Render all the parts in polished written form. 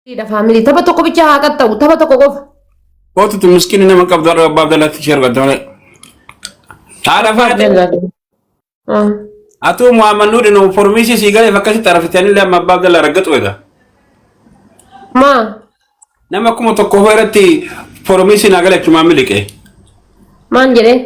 Da family tapha tokko bicha haa qaxxawu tapha tokko qofa. Kootu tu miskiin nama qabdu har'a abbaa Abdallatti ishee argatte. Haadha faate. Atuu Muhammad Nuudhi nu formisi sii galee akkasitti arafitanii lama abbaa Abdalla argatu egaa. Maa? Nama kuma tokko irratti formisi naa galee achuma miliqee. Maan jedhee?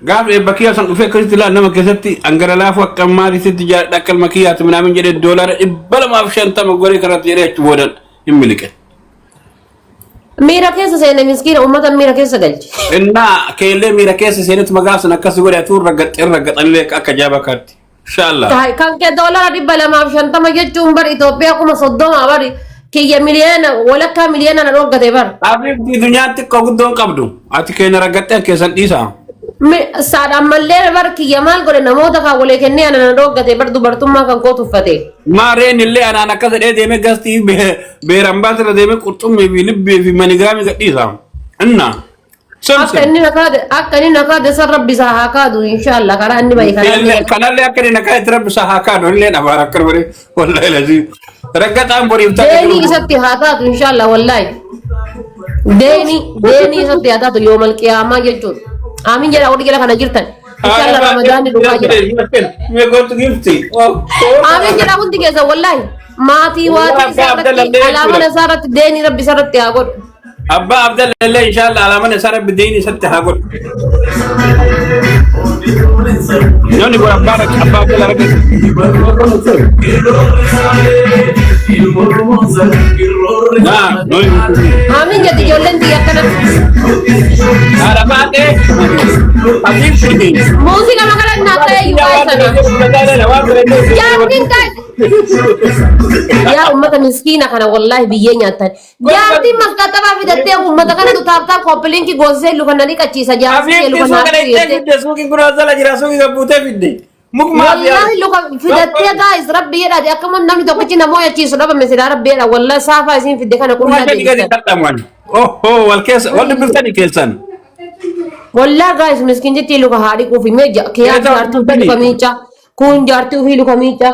Gaaf bakki san dhufee akkasitti laal nama keessatti angara laafu akka maaliitti jaadha akka makiyyaatu minaamin jedhee doolaara 250 goree kanatti jedhee achi boodan hin miliqe. Miira keessa seene miskiina uummata miira keessa galche. Innaa keellee miira keessa seenetu maqaa sun akkas godhatu raggaxanillee akka jaaba kaatti. Inshallah. Kan kee doolaara 250 jechuun bari Itoophiyaa kuma 30 bari kiyya miliyoona walakkaa miliyoona na dhoggate bar. Abiddi dunyaatti akka guddoon qabdu ati keenya raggaxee keessan dhiisaa. Saadhaan mallee bar kiyya maal godhe namoota kan walee kennee ana na dhoggate bar dubartummaa kan kootu uffate. Maareen illee anaan akkas jedhee deemee gastii beeran baasirra deemee qurxummii fi libbee fi manigiraamii gadhiisa. Innaa. Akka inni nakaade san rabbisaa haa kaadu inshallah karaa inni bahe kanallee. Kanallee akka inni nakaade rabbisaa haa kaadu illee dhabaara akka bare wallahi lazii. Raggaxaan boriif taate. Deeni isatti haa taatu inshallah wallahi. Deeni isatti haa taatu yoomal qiyaamaa jechuudha. Amin jedha warri jala kana jirtan. Inshallah Ramadaanni dhufaa jira. Mee gootu gifti. Amin jedha hundi keessa wallahi. Maatii waatii isaarratti alaamana isaarratti deeni rabbi isaarratti haa godhu. Abbaa Abdallah inshallah alaamana isaarratti deeni isaatti haa godhu. Noni gora bara Abbaa Abdallah rabbi. Amin jadi ijoolleen biyya kanatti. Haadha baatee. Muuziqa makala naaxee yuubaa sana. Jaartiin kan. Yaa ummata miskiina kana wallahi biyyee nyaatan. Jaartiin maskatabaa fidattee ummata kana tutaaftaa koppiliinki goosisee lukannanii qachiisa jaartii lukannaa. Suuqii gurraasala jira suuqii gabbuutee fidde. Wallahi luka fidattee guys rabbi jedhaati akkuma namni tokkichi namoo yachiisu dhabame silaa rabbi jedha wallahi saafaa isiin fidde kana qullaa deemtan. Oh wal keessa wal dubbistanii keessan. Wallahi guys miskin jetti luka haadhi kuufi meeja kiyaa jaartuu fi luka miica kun jaartuu fi luka miica.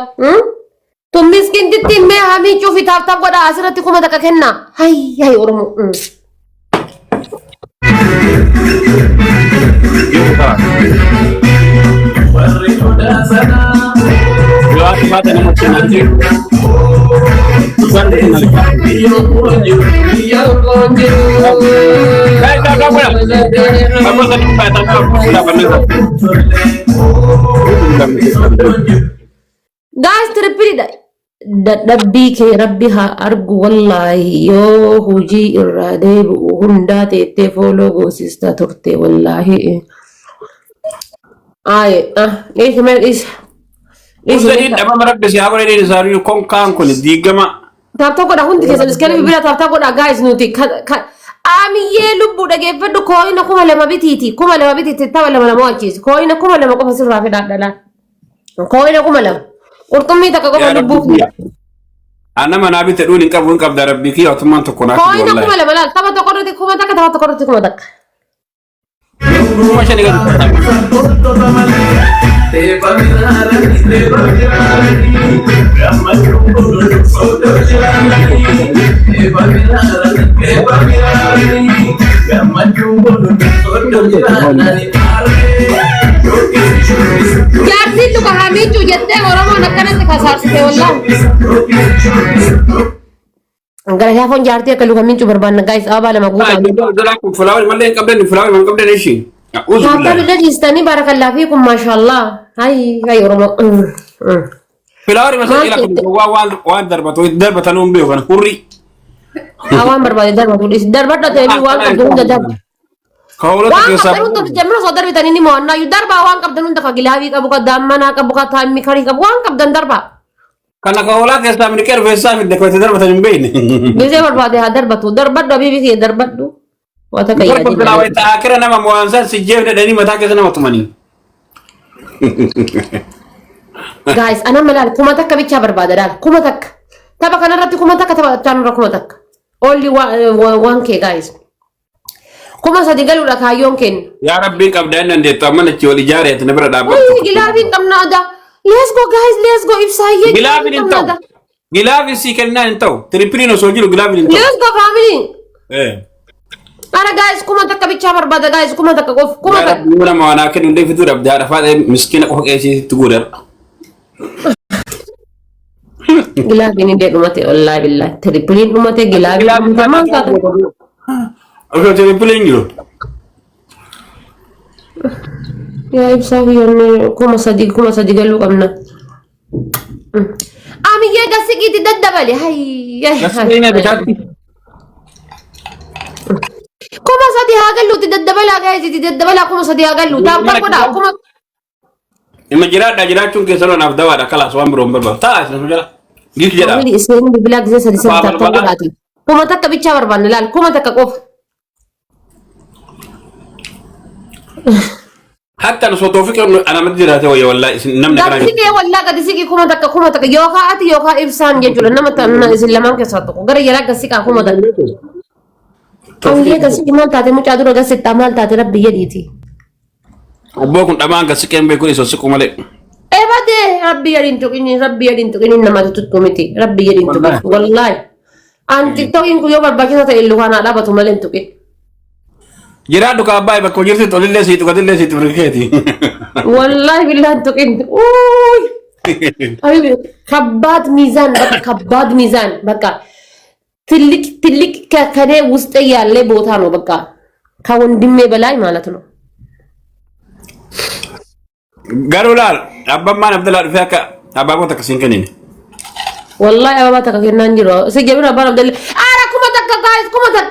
Tun miskin jetti mee hamiicuu fi taaftaa godha asirratti kuma takka kenna. Hay oromoo. Yo aku mata nama nanti. Guys terpilih dadhabbii kee rabbi haa argu wallahi yoo hojii irraa deebi'u hundaa teettee fooloo goosistaa turte wallahi. Usain apa mereka siapa ini di sana kong kang kuni digama. Tapta kau dah hundi kesan sekali bila tapta kau dah guys nuti. Ami ye lubu dah gefer do koi na kuma lema bititi tahu lema lema wajis koi na kuma lema kau pasti rafi dah dalah. Koi na kuma lema. Urtumi tak kau lubu. Anak mana abi terus lingkap darab biki atau mantu kona. Koi na kuma lema lah. Tahu tak kau roti kuma tak tahu tak kau roti kuma tak. Macam ni kan. Jarsi tu kami cujete orang mau nak kena sekasar sekolah. Angkara ya phone jarti kalau kami cuba berban guys abah lama gua. Flower malah yang kabel ni flower mana kabel ni sih. Kata bila istani barakallah fiikum mashallah. Hai orang. Flower masih ilah wan darbat anum beo kan kurri. Awan berbalik darbat dah tadi wan kabdun dah. Kau lah tu kisah. Wan kabdun tu jamnya saudara kita ini mau na yudar bawa wan kabdun tu kagilawi kabuka damana kabuka time mikari kabuka kabdun darba. Karena kau lah kisah mereka bervesa fit dekat darbat anum beo ni. Bisa berbalik darbat dah bibi sih darbat tu. Wata kaya aja. Kalau kita akhirnya nama muansa si Jeff dari mata kita nama tumani. Guys, ana malal kumatak bicha berbada dal. Kumatak. Taba kana rati kumatak taba tanura kumatak. Only 1k guys. Kuma sa digal udah kayongkin. Ya Rabbi kabdan nanti taman cioli jare itu nebra dapat. Gilabin tam nada. Let's go guys, let's go if saya. Gilabin itu. Gilaaf si kenna entau. Triplino sojiru gilaaf entau. Let's go family. Ara guys kuma takka bicha barbada guys kuma takka qof kuma takka. Muna ma wana kan ndai fitu da da fa miskina ko kesi tugudar. Gilaaf ini de dumate wallahi billahi. Triplin dumate gilaaf. Tamam ka. Oke triplin yo. Ya ibsa yone kuma sadi galu kamna. Ami ye gasigi daddabali hay. Gasina bitati. Kuma sadi hagallu daddabala guys daddabala kuma sadi hagallu ta koda kuma imajira da jira chun ke salo na dawa da kala so ambro barba ta asna jara gik jeda family isni bilak zai sadi ta koda kuma takka bicha barban lal kuma takka qof حتى انا صوت توفيق انا مديرها توي والله نمنا قد سيكي والله قد سيكي كما تك يوكا اتي يوكا ابسان يجول انما تنا اسلمان كساتو غير يلا قسيكا كما تك او هي قسيكي مال تاتي مچادو رغا ستا مال تاتي ربي يديتي ابوكم دمان قسيكي امبي كوري سوسكو مالي اي بده ربي يدين تو اني نما تتومتي ربي يدين تو والله انت تو انكو يوبر باكي تا يلو انا لا بتو مالين تو جرا دوكا باي بكو جرتي تولي سي تو كدل سي تبركيتي والله بالله انت اوي حبيبي كباد ميزان بقى كباد ميزان بقى ትልቅ ከከኔ ውስጥ ያለ ቦታ ነው በቃ ከወንድሜ በላይ ማለት ነው ጋሩላል አባማ ነብደላ ዱፋካ አባቦ ተከሲንከኒ والله አባባ ተከከና እንጅሮ ሲጀብና አባባ ነብደላ አራ ኩማ ተከ ጋይስ ኩማ ተከ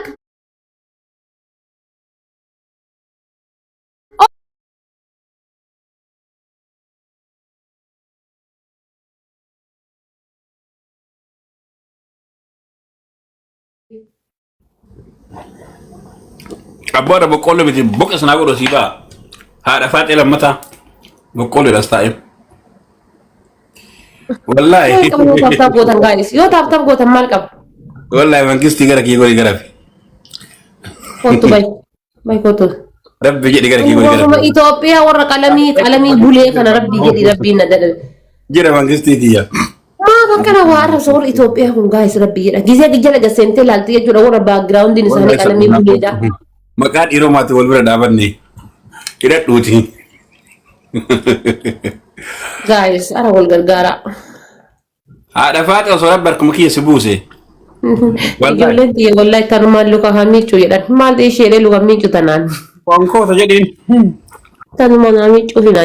abora bokkolo biti bokkes na godo siba hada fatela mata bokkolo rasta'im wallahi tap gotan guys yo tap gotan malkam wallahi man kisti gara ki gori gara foto bay foto rabbi jadi gara ki gori gara ma Ethiopia warra qalami bule kana rabbi nadal jira man kisti tiya ما كان وارا صور إثيوبيا هم guys ربي جزء جل جسنت لالتي جورا ورا background دي نساني كلامي بوليدا مكان إيرو ما تقول برا دابني كده توتي guys أنا أقول غرغرة هذا فاتح صورة بركم كي يسبوسه والله كانوا مالو كهامي شو يدان مال ده شيء لو كهامي شو تنان وانكو تجدين كانوا مالامي شو هنا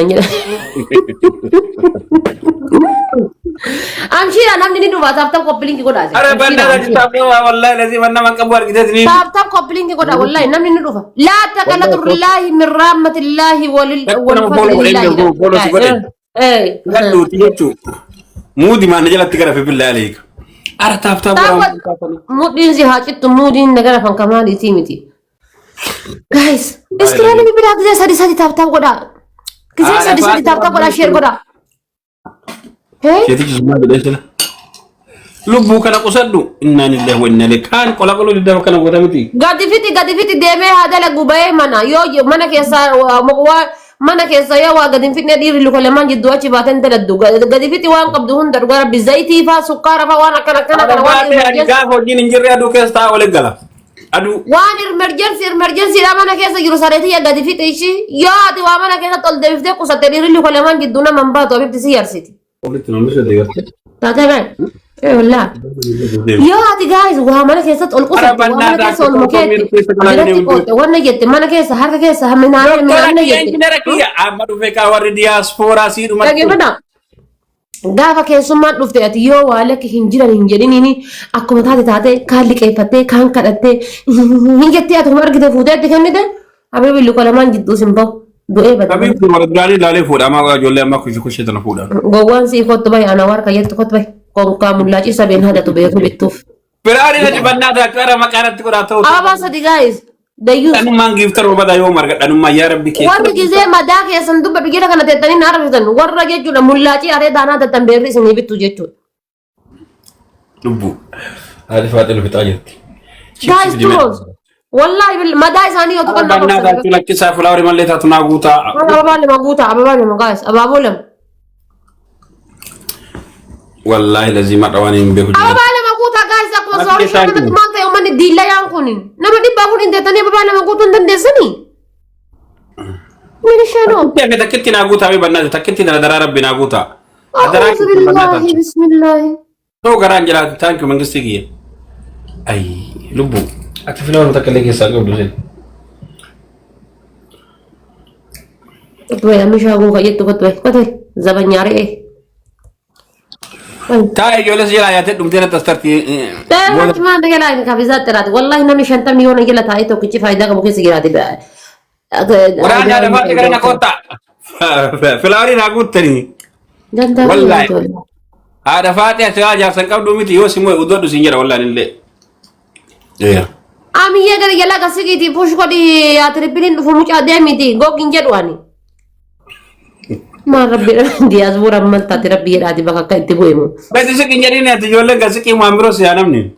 أمشي أنا مني دو تاب كوبلينج كودا أره بنا لازم تابني والله لازم أنا ما كبر كده تني تاب كوبلينج كودا والله أنا مني دو لا تقنطوا بالله من رحمة الله والفضل لله إيه قالوا تيجوا مودي ما نجلا تكره في بالله عليك أره تاب مودي زي هاتيت مودي نجلا فان كمان يتيمتي guys إسكراني بيبرأ كذا سادي تاب كودا كذا سادي تاب كودا شير كودا Jadi cuma beda saja. Lu bukan aku sadu. Inna lillahi wa inna ilaihi kan kalau kalau di dalam kana kota mati. Gadi fiti deme hada la gubaye mana yo mana kesa mana kesa ya wa gadi fiti diri lu kala manji do achi baten tala du gadi fiti wan qabdu hundar gara bizaiti fa sukara fa wana kana wan ga ho jini njiri adu kesta wala gala. Adu wan emergency da mana kesa giru sareti ya gadi fiti ishi yo adi wa mana kesa tol de fiti ku sateri lu kala manji duna mamba to bibti siyarsiti. Tata kan? والله يا هاتي جايز وهمنا كيسة القصة وهمنا كيسة المكات وانا جت ما أنا كيسة هرك كيسة هم أنا جت أمر فيك أوري دياسبورا سير ما تجيبنا gaafa keessummaan dhufte ati yoo waa lakki hin jedhiniini akkuma taate kaan liqeeffattee kaan kadhattee hin jettee atuma argite fuuteetti kennite habibi luka lamaan jidduu simbaw du'ee bada habibi mara duraanii laalee fuudha amma ijoollee amma kushee tana fuudha gowwaan sii kottu bahi ana warka jettu kottu bahi konkaa mullaaci sabeen hadatu beeku bittuuf firaanii na dibannaa taakara maqaanatti godhaa ta'u abaa sadi gaayis dayyuus dhanummaan giiftar obada yoo marga dhanummaa yaa rabbi kee warri gizee madaa keessan dubba biyya kana teettanii na arfitan warra jechuudha mullaacii aree daanaa tattan beerri isinii bittu jechuudha. Lubbu haali faaxilu fixaa jirti. Gaayis turoos wallaahi madaa isaanii yoo tuqan nama bakka taatu lakkisaa fulaawari mallee taatu naa guutaa. Ababaa lama guutaa ababaa lama gaayis abaaboo lama. والله لازم أرواني من بيهو أبا بالي ما قوتا guys أكو زوري شو أنا ما أنت يوم أني ديلا يانكونين نما دي بقول إنت تاني أبا بالي ما قوتا أنت دسني من شنو كيف تكتي ناقوتا أبي بنات تكتي نادر ربي ناقوتا أعوذ بالله بسم الله تو قران جلات تانك من قصتي أي لبو أكتب لون تكلك يساقو بلوزين كتوي أمي شاقو كيتو كتوي زبان ياري إيه تاي جولس جلا يا تدوم تينا تسترتي بس ما أنت جلا إنك في ذات ترى والله إنما شنتم نيونا جلا تاي تو كتشي فايدة كم كيس جلا تبع وراني أنا فاتي كرنا كوتا فلاري ناقوت تاني والله هذا فاتي أتواجه سنكاب دوميتي يوسي موي ودود سينجرا والله نلي إيه أمي يا جلا كسيكتي فوش كودي أتربين فموش أدمي تي جو كينجر واني ما ربي دي أزبور أمم تاتي ربي رادي بقى كايت بويمو بس سكينجري ناتي جولة كسيكي مامبروس يا نمني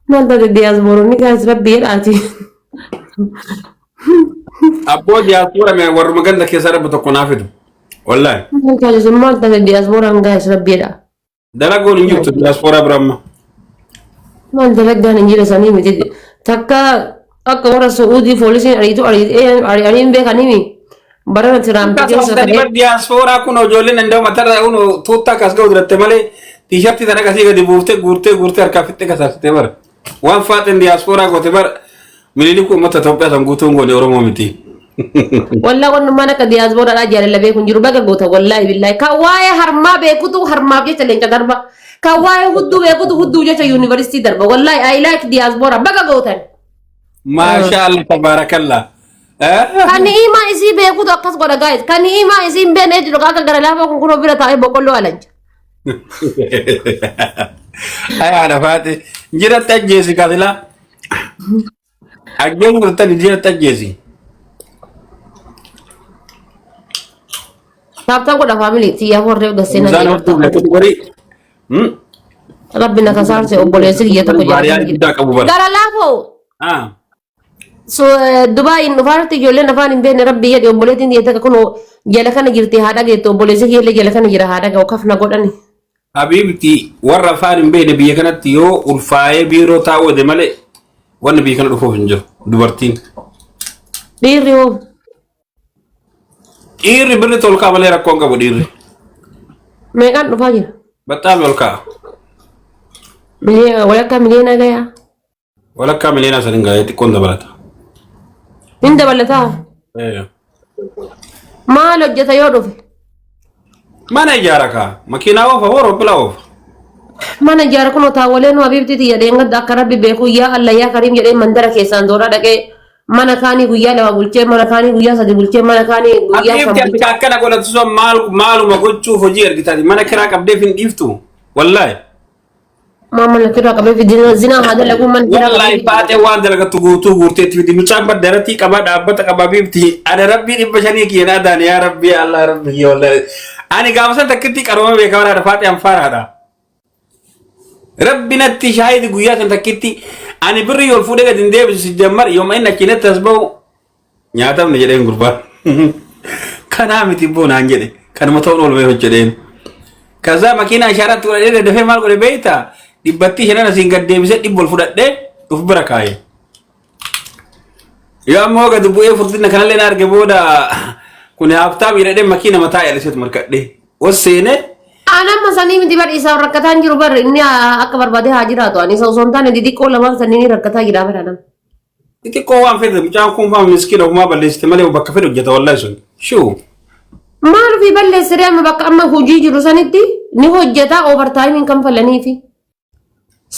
ما تاتي دي أزبور نيكاس ربي رادي أبو دياسبورا من ورمجان ده كيسارة بتكونافد والله ما تاتي ما تاتي دي أزبور أنجاس ربي را ده لا قول نجيب دياسبورا برام ما تلقى نجيل سني متى تكا أكا ورا سعودي فوليسين أريدو أريد بيكانيمي برا ترام تجلس كده دياسبورا كونو جولين عنده متى أونو توتا كاسكو درت ماله تيشرت ترى كاسي كده بوفته غورته أركافته كاسات تبر وان فاتن دياسبورا كوتبر مليلكو متى توبيا سانغوتون غولي أورو مامتي والله قلنا ما نك دياسبورا لا جال اللي بيكون جربا كقوته والله بالله كواي هرما بيكوتو هرما بيجي تلين كدربا كواي هدو جا يونيفرسيتي دربا والله I like دياسبورا بقى قوتن ما شاء الله تبارك الله كان إيما إسي بيكوتو أكاس قولا guys كان إيما إسي بين إجلو كاكا غرلا فكون كنو بيرا تاي بقولو ألنج أي أنا فاتي جرت تجيسي كذلا أجمع قلتني جرت تجيسي تابتا قولا فاميلي تيا فوري ودسينا زان هرتو لكن وري ربنا كسار سي أبوليسي يتكو جارا غرلا فو so Dubai نفارتي جولة نفان بين ربي يدي أبوليتين يتكو كنو جالا كان جرتي هذا جيتو أبوليسي كي اللي جالا كان جرا هذا جو كفنا قولني حبيبتي ورا فارم بين بيه كانت يو والفاي بيرو تاو دمالي وانا بيه كانت رفوف نجو دبرتين بيريو إيري بري تولكا مالي ركونغا بديري ميكان نفاجر بتال ولكا مليون ولا كم مليون أجايا ولا كاملين أسرنجا يتكون دبلتا من دبلتا إيه ما لو جت يودف ما نجارك ماكينة وفا ورو بلا وفا ما نجار كنو تاولين وحبيبتي تي يدين قد أقرب بيكو يا الله يا كريم يدين مندرة كيسان دورا دكي mana kani guyya lama bulche mana kani guyya sadi bulche mana kani guyya sadi bulche akkana gola tuso malu ma gochu foji ergitadi mana kira kabde fin diftu wallahi mama la kira kabde fi zina hada lagu man kira wallahi fate wan dalaga tugu gurte ti mi chamba darati kaba dabata kaba bibti ada rabbi di bashani ki na dan ya rabbi allah rabbi ya wallahi ani gamsan takiti karoma be kawara da fate am farada rabbi natti shahid guyya tan takiti ani birri yol fude ga dinde bi jamar yom ayna kinet tasbaw nyatam ne jeden gurba kana miti bona njede kan mo tawno lo me jeden kaza makina isharat wala de fe mal gole beita dibatti henana singadde bi se dibol fudadde uf barakaye ya mo ga dubu e furdina kan le narge boda kuni hafta bi de makina mata ya set markadde wasene ana masani mi dibar isa rakatan jiru bar inni akbar bade hajira to ani so sonta ne didi ko lamal sanini rakata gira beranam iti ko wan fede mi jam kum fam miskino ma balle istimale bakka fedo jeta wallahi sun shu malu fi balle sire ma bakka amma huji jiru saniti ni hojjeta overtime in kam falani fi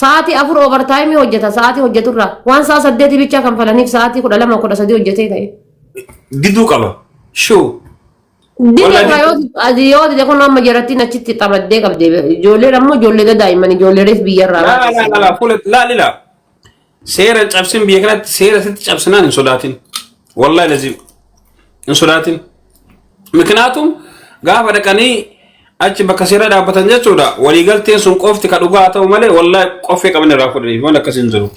saati afur overtime hojjeta saati hojjeturra wan sa saddeti bicha kam falani saati ko dalama ko sadi hojjete tay didu qaba shu Dile kayo adiyo de ko no majarati na chitti tabadde kabde jolle rammo jolle da daiman jolle ref biyar ra la fulet la sera tabsin biyakrat sera sit tabsnan solatin wallahi lazim solatin miknatum gafa da kani acci baka sera da batanja choda wali galte sun qofti ka duga ta male wallahi qofe kamne ra fudani wala kasin zuru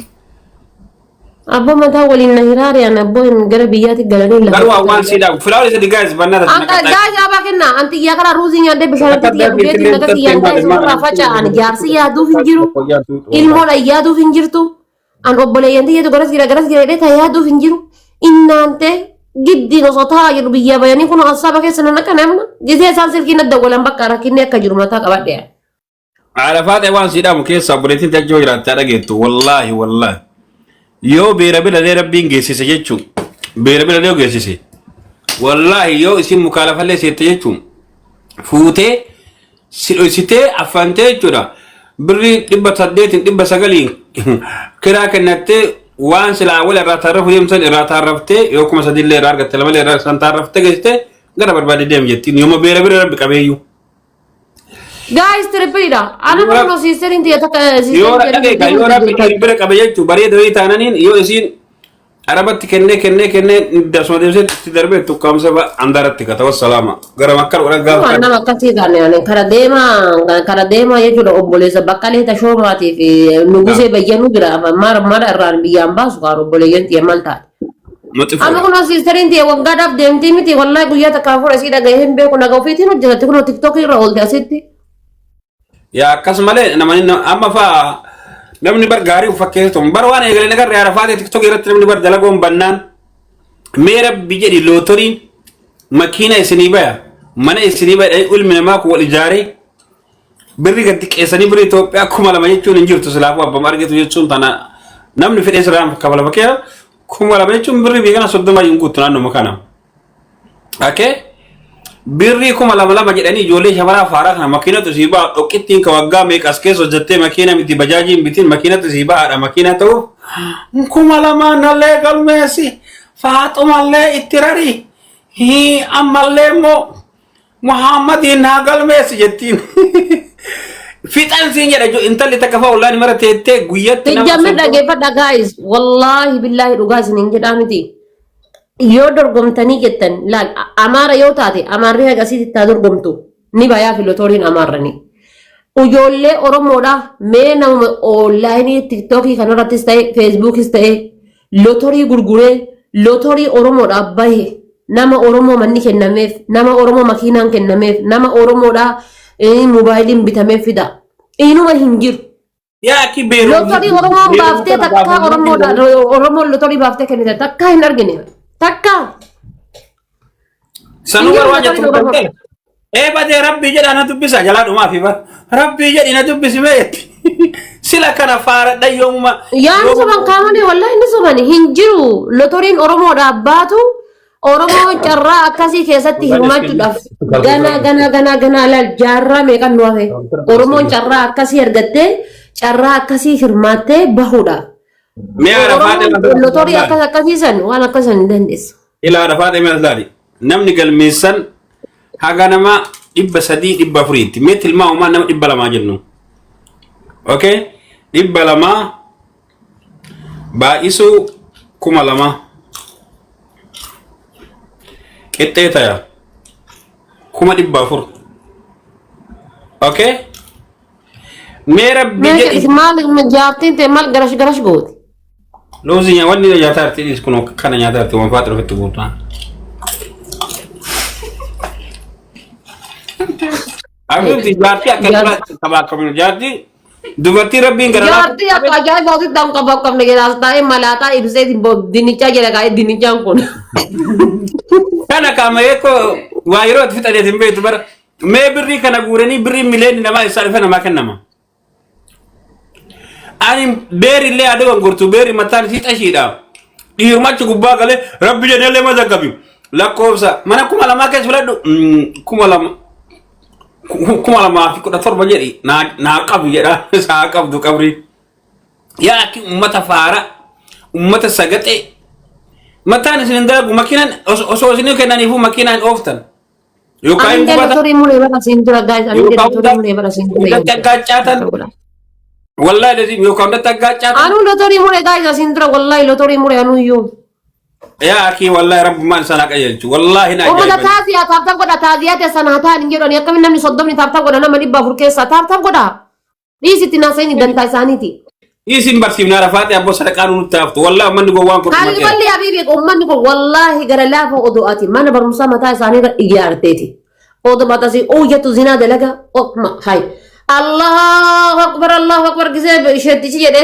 أبو ما تقول إن هراري أنا أبو إن قربياتي قالوا لي قالوا وان سيدا فلاول سيدا جايز بنات أنت جاي جابك إننا أنت يا كلا روزي يا دب بشرة تيجي بيتي نكتي يا داي سورة فجأة أنا جارسي يا دو فينجرو المولا يا دو فينجرتو أنا أبو لي أنت يا دو جرس جرا ده يا دو فينجرو إن أنت جدي نصطها يربي يا بياني كنا أصابك سننا كنامنا جزء سانسير كنا دوغلام بكارا كنا كجرمتا كبادة على فاتي وان سيدا مكين صبرتين تجوا يرى تلاقيتو والله يو بيربي لدي ربين جيسي سجيتشو بيربي لدي جيسي والله يو اسم مكالفة لي سيتجيتشو فوتي سيتي أفانتي جدا بري دبا تديت دبا سقالين كلا كنت وان سلا ولا راتعرف يمسن راتعرفتي يوكم سديل لي رارك تلمل لي رارك سنتعرفتي جيسي غير بربادي ديم جتين يوم بيربي ربي كبيو guys terpida ana mau sister inti ya tak sister yo rapi bere kabeja tu bari doi tananin yo isin arabat kenne dasma devse tidarbe tu kamsa ba andarat kata wassalama gara makkar ora ga ana makasi gane ane karadema ya juda obbole sa bakale ta shomati fi nuguse bayanu gira mar ran biyamba su garo obbole yanti malta ama kuna sister inti wagadaf demti miti wallahi guya ta kafura sida ga hembe kuna ga fiti no jati kuna tiktok ira olda sitti ya kasmale namani amma fa namni bar gari ufakketo bar wana egale nagar ya rafate tiktok irat namni bar dalagom bannan mera bijedi lotori makina isniba mana isniba ay ulmina ma ko wal ijari birri gatti qesani birri ethiopia kuma la mayichun injirtu salafu abba margetu yechun tana namni fede islam kabala bakera kuma la mayichun birri bigana soddoma yungutu nanu makana okay birri kuma lama jedhani ijoollee shamara faaraa kana makiinatu siiba dhoqqittiin ka waggaa meeqas keessa hojjettee makiina miti bajaajiin bitiin makiinatu siiba haadha makiina ta'uuf kuma lama nallee galmeessi faaxumallee itti rari ammallee immoo muhammadiin haa galmeessi jettiin fixaan siin jedha intalli takka fa'a wallahi mara teettee guyyatti nama jammi dhageeffadha guys wallahi billahi dhugaa isiniin jedhaa miti yoo dorgomtanii jettan laal amaara yoo taate amaarri hagasitti taa dorgomtu ni bayaa filotoriin amaarrani ijoollee oromoodha mee nama onlaayinii tiktokii kanarrattis ta'e feesbuukis ta'e lotorii gurguree lotorii oromoodha bahe nama oromoo manni kennameef nama oromoo makiinaan kennameef nama oromoodha moobaayiliin bitameef fida inuma hin jiru yaa ki beeru lotorii oromoon baaftee takka oromoodha oromoon lotorii baaftee kennite takka hin argine takka sanu warwaaja tuqante bade rabbi jedha na dubbisa jala dhuma fi bar rabbi jedhi na dubbisi meetti sila kana faara dayyoma yaan soban kaamane wallahi ni sobani hinjiru lotoriin oromoodha abbaatu oromoo carraa akkasii keessatti hirmaachuudhaaf gana laal jaarraa meeqan nu hafe oromoon carraa akkasii argattee carraa akkasii hirmaattee bahuudhaaf lotorii akkasiisan waan akkasan hin dandeessu. Ila rafaate meesdaari namni galmeessan haga nama 300 mee tilmaa uumaa nama 200 jennu okay 200 baa'isu 2,000 qixxeeta yaa 400 okay mee rabbi jedhi maal jaartiin ta'e maal garash gooti loozinya wanni nyaata artiis kuno kana nyaata arti waan faatu rafettu guutaa Abdi jaarti akka kabaa kabnu jaarti dubartii rabbiin gara jaarti akka ajaa'iba hojii ta'u kabaa kabne jedhaas ta'e malaataa ibsee dinichaa jedha kaa'ee dinichaan kun kana kaamayee ko waa yeroo itti fixateetiin beektu bara mee birrii kana guuranii birrii mileenni namaa isaa dhufe namaa kennama ani beeri illee aduu gurtu beeri mataan si xashiidha dhiirmachi gubbaa galee rabbi jedhalee mazaggabi lakkoofsa mana 2,000 keessa filadhu 2,017 jedhi naa qabu jedha isaa qabdu qabri yaa ki ummata faara ummata sagate mataan isin dalagu makiinaan osoo isin kennaniifu makiinaan ooftan yookaan gubata torii mulee bara sintura guys ani torii mulee bara sintura gachaatan wallahi lazim yookaan gachaatan anu lotorii mulee guys sintura wallahi lotorii mulee anu yoo ya aki wallahi rabbuman sana qayyelchu wallahi na umma taasiya tartan goda taasiyate sanatan ingiro ni akkamin namni soddomni tartan goda nama dibba furkeessa tartan goda dhiisitti na sayni danta isaaniiti يسين برسيمنا رفاتي أبو سرقان نتافتو والله من جوان كل قال لي يا حبيبي أمني والله قال لا فوق أدواتي ما أنا برمسا متى ثاني قال إجارتي أو باتاسي أو يتو زنا دلقا أو ما هاي الله أكبر كذا بيشتي شيء ده